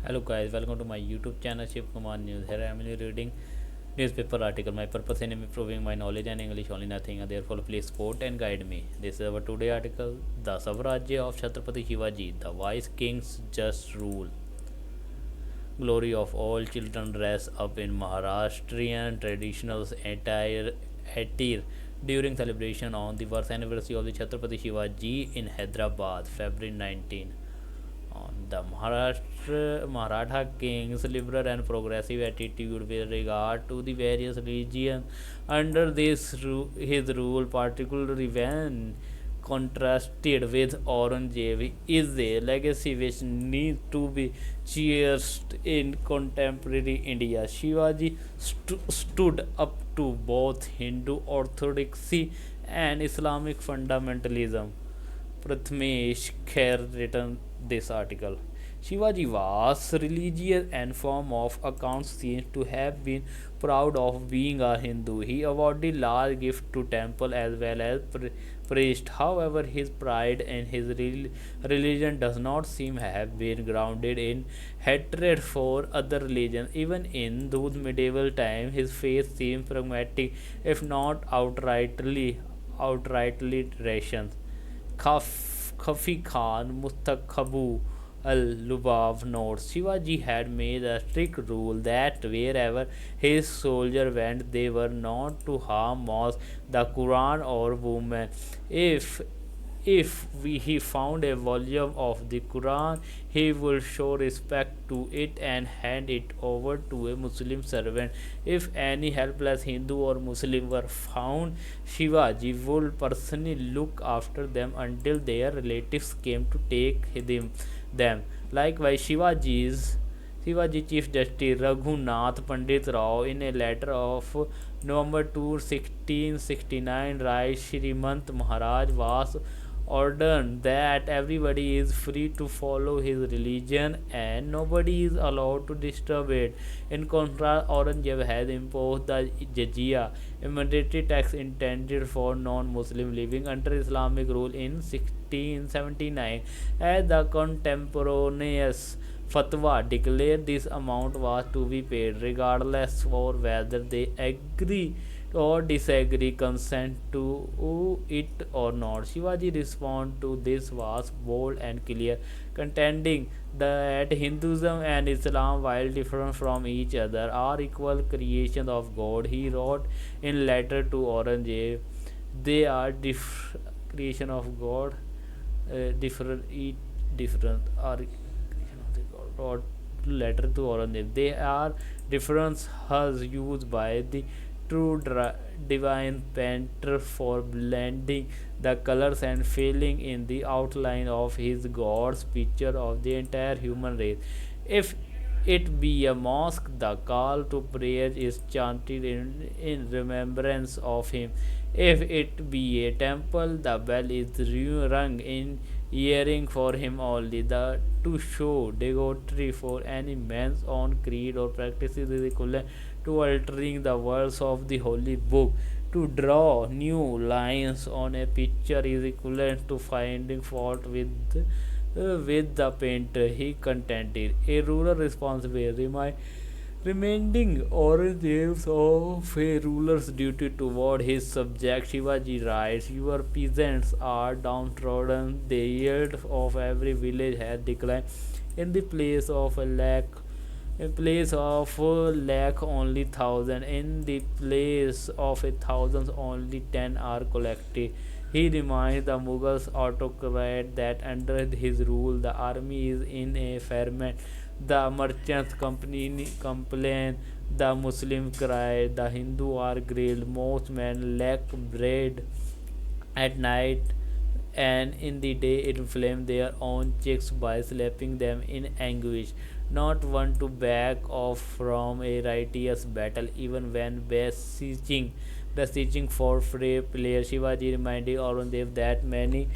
Hello guys, welcome to my YouTube channel Shiv Kumar News. Here I am reading newspaper article. My purpose in improving my knowledge and English only nothing. Therefore, please support and guide me. This is our today article. The Savrajya of Chhatrapati Shivaji, the wise king's just rule. Glory of all children dress up in Maharashtrian traditional attire during celebration on the birth anniversary of the Chhatrapati Shivaji in Hyderabad, February 19. On the Maratha king's liberal and progressive attitude with regard to the various religions under his rule, particularly when contrasted with Aurangzeb, is a legacy which needs to be cherished in contemporary India. Shivaji stood up to both Hindu orthodoxy and Islamic fundamentalism. Prathamesh Kher written this article. Shivaji was religious and form of accounts seems to have been proud of being a Hindu. He awarded large gifts to temple as well as priest. However, his pride in his religion does not seem to have been grounded in hatred for other religions. Even in those medieval times, his faith seemed pragmatic, if not outrightly rational. Khafi Khan Mustakhabu al-Lubab notes Shivaji had made a strict rule that wherever his soldiers went, they were not to harm mosques, the Quran, or women. If he found a volume of the Quran, he would show respect to it and hand it over to a Muslim servant. If any helpless Hindu or Muslim were found, Shivaji would personally look after them until their relatives came to take them. Likewise, Shivaji Chief Justice Raghunath Pandit Rao, in a letter of November 2, 1669, writes Shrimant Maharaj was ordered that everybody is free to follow his religion and nobody is allowed to disturb it. In contrast, Aurangzeb has imposed the jizya, a mandatory tax intended for non-Muslim living under Islamic rule in 1679, as the contemporaneous fatwa declared this amount was to be paid regardless of whether they agree or disagree consent to it or not. Shivaji response to this was bold and clear, contending that Hinduism and Islam, while different from each other, are equal creations of God. He wrote in letter to Aurangzeb, they are creation of God, different are creation of the God. Wrote letter to Aurangzeb, they are different as used by the true divine painter for blending the colors and filling in the outline of his God's picture of the entire human race. If it be a mosque, the call to prayer is chanted in remembrance of him. If it be a temple, the bell is rung in hearing for him only. The to show devotee for any man's own creed or practices is equivalent to altering the words of the holy book. To draw new lines on a picture is equivalent to finding fault with the painter. He contended a ruler responsible reminding Aurangzeb of a ruler's duty toward his subjects. Shivaji writes, your peasants are downtrodden, the yield of every village has declined. In the place of a lakh only thousand, in the place of a thousand only 10 are collected. He reminds the Mughals autocrat that under his rule the army is in a ferment. The merchants complain, the Muslim cry, the Hindu are grilled, most men lack bread at night, and in the day inflame their own chicks by slapping them in anguish. Not one to back off from a righteous battle, even when besieging for free players. Shivaji reminded Aurangzeb that many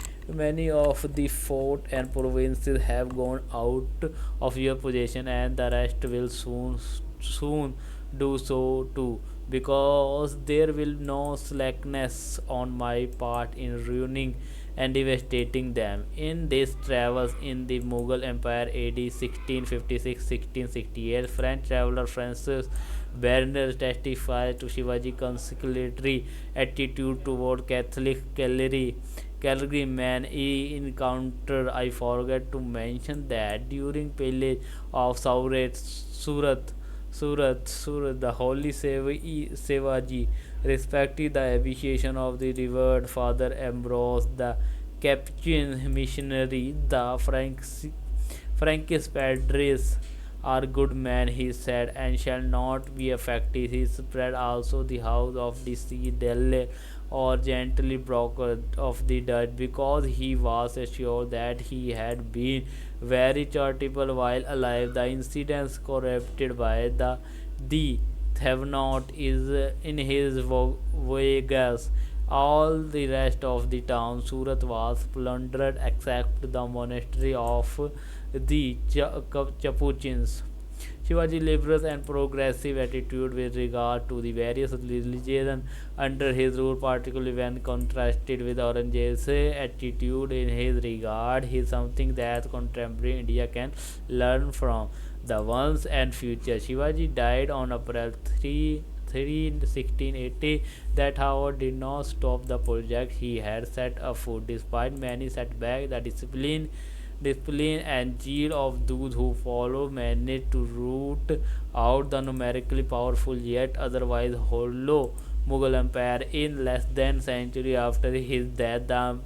of the fort and provinces have gone out of your possession, and the rest will soon do so too, because there will no slackness on my part in ruining and devastating them. In these travels in the Mughal Empire AD 1656-1668, French traveler Francis Berner testifies to Shivaji's conciliatory attitude toward Catholic Calgary man he encountered. I forgot to mention that during pillage of Surat, the Holy Sevaji respected the aviation of the revered Father Ambrose, the Capuchin missionary. The Francis Padres are good men, he said, and shall not be affected. He spread also the house of the sea Delle, or gently broker of the Dutch, because he was assured that he had been very charitable while alive. The incidents corrupted by the Thévenot is in his voyages. All the rest of the town Surat was plundered except the monastery of the Capuchins. Shivaji's liberal and progressive attitude with regard to the various religions under his rule, particularly when contrasted with Aurangzeb's attitude in his regard, is something that contemporary India can learn from the once and future. Shivaji died on April 3, 1680. That, however, did not stop the project he had set afoot. Despite many setbacks, the discipline and zeal of those who follow managed to root out the numerically powerful yet otherwise hollow Mughal Empire. In less than a century after his death, the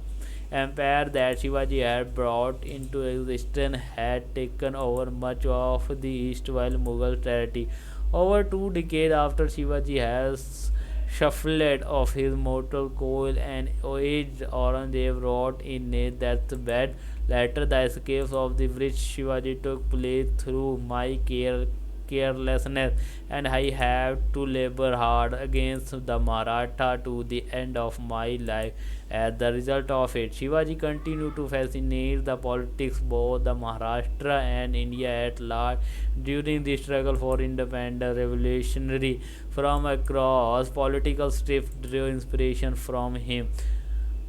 empire that Shivaji had brought into existence had taken over much of the east, while Mughal territory. Over 2 decades after Shivaji has shuffled off his mortal coil, and aged Aurangzeb wrote in his deathbed letter, the escapes of the which Shivaji took place through my carelessness, and I have to labor hard against the Maratha to the end of my life. As the result of it, Shivaji continued to fascinate the politics both the Maharashtra and India at large during the struggle for independence. Revolutionary from across political strips drew inspiration from him.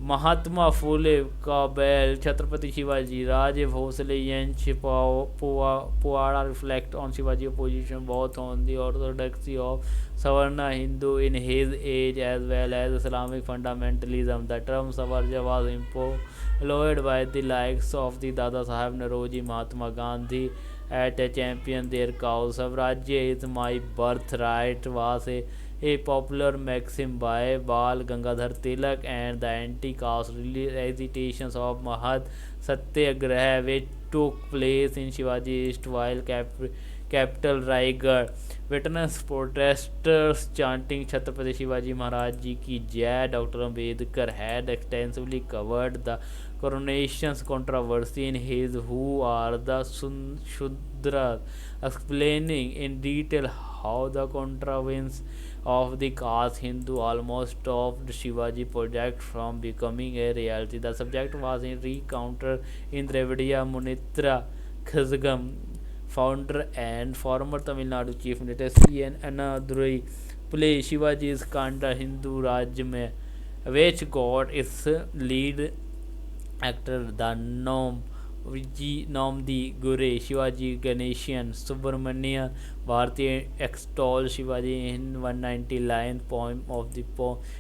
Mahatma Phule, Kabel, Chhatrapati Shivaji, Raje Bhosle, Yanch Puwara reflect on Shivaji's position both on the orthodoxy of Savarna Hindu in his age as well as Islamic fundamentalism. The term Savarja was employed by the likes of the Dada Saheb Nauroji, Mahatma Gandhi at a champion their cause. Swarajya is my birthright was a popular maxim by Bal Gangadhar Tilak, and the anti-caste agitations of Mahad Satyagraha, which took place in Shivaji East while capital Raigad witnessed protesters chanting Chhatrapati Shivaji Maharaj Ji ki Jai. Dr. Ambedkar had extensively covered the coronation's controversy in his Who Are the Shudras, explaining in detail how the contrivance of the caste Hindu almost stopped Shivaji project from becoming a reality. The subject was recounted in Dravidiya Munitra Khazgam, founder and former Tamil Nadu Chief Minister C.N. Annadurai play Shivaji's Kanda Hindu Raj mein, which got its lead actor the Namdi Gure. Shivaji Ganeshan Subramania Bharati extolled Shivaji in 190 line poem of the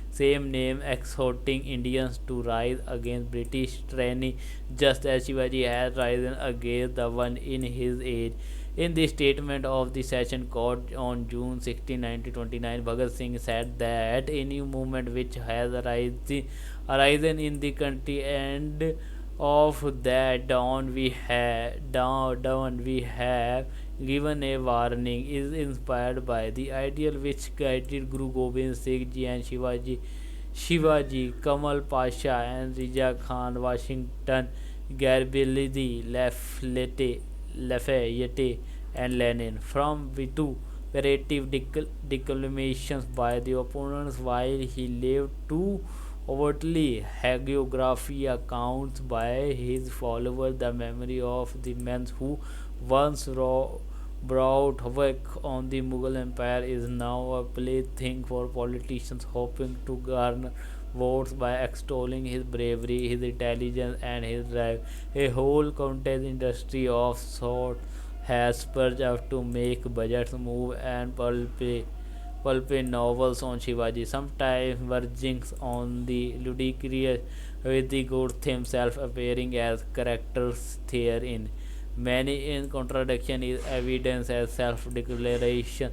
same name, exhorting Indians to rise against British tyranny just as Shivaji had risen against the one in his age. In the statement of the session court on June 16, 1929, Bhagat Singh said that a new movement which has arisen in the country, and of that dawn we have given a warning, is inspired by the ideal which guided Guru Gobind Singh Ji and Shivaji, Kamal Pasha and Reza Khan, Washington, Garibaldi, Lafayette and Lenin. From vituperative declamations by the opponents while he lived to overtly hagiography accounts by his followers, the memory of the men who once brought havoc on the Mughal Empire is now a plaything for politicians hoping to garner votes by extolling his bravery, his intelligence, and his drive. A whole cottage industry of sort has spurred up to make budgets move and pulpy novels on Shivaji, sometimes verging on the ludicrous, with the Ghost himself appearing as characters therein. Many in contradiction is evidence as self-declaration,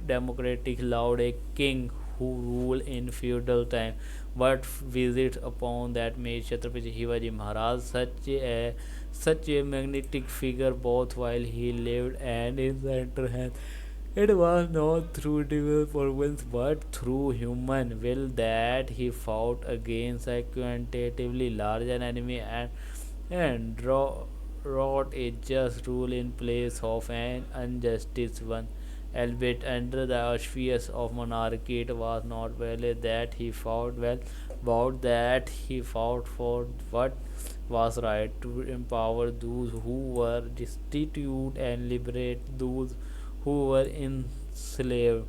democratic loud a king who ruled in feudal time. What visits upon that made Chhatrapati Shivaji Maharaj such a magnetic figure both while he lived and in the interhand. It was not through divine performance but through human will that he fought against a quantitatively larger enemy and wrought a just rule in place of an unjust one. Albeit under the auspices of monarchy, it was not valid that he fought well, but that he fought for what was right to empower those who were destitute and liberate those who were enslaved.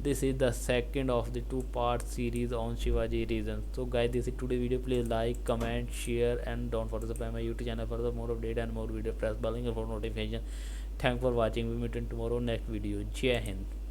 This is the second of the two-part series on Shivaji reasons. So guys, this is today's video. Please like, comment, share, and don't forget to subscribe my YouTube channel for the more update and more video. Press bell icon for notification. Thanks for watching. We meet in tomorrow next video. Jai Hind.